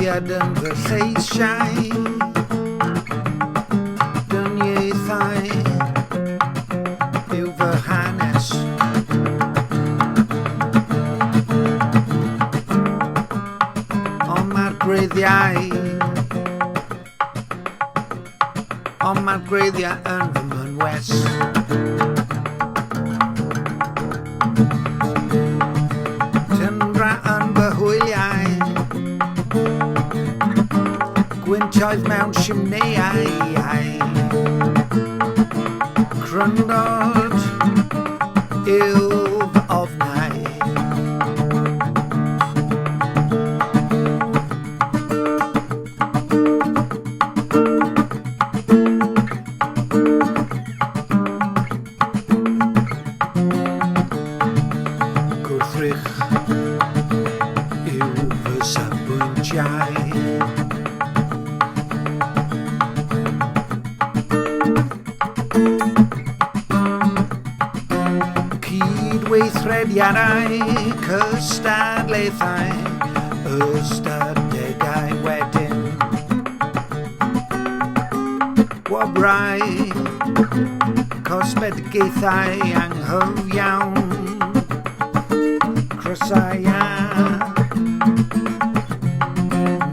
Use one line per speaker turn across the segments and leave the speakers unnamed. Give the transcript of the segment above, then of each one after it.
cariad yn fy lleisiau, dyniaethau yw fy hanes. Ond mae'r greiddiau yn fy mynwes. Tyndra yn fy hwyliau, gwyntioedd mewn simneuau, cryndod yw fy ofnau. Gwrthrych yw fy safbwyntiau. Cydweithrediadau, cystadlaethau, ystadegau wedyn. Gwobrau, cosmedigaethau anghyfiawn, crysau a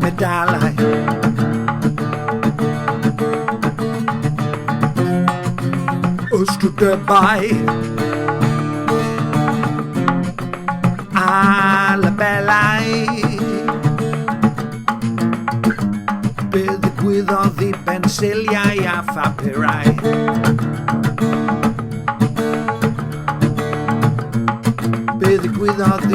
medalau. Ystradebau a labelau. Be ddigwyddodd i bensiliau a phapurau. Be ddigwyddodd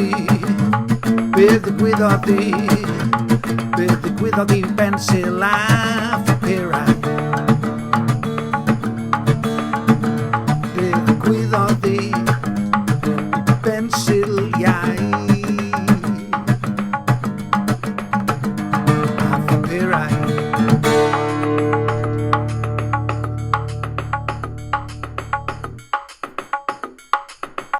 i bensiliau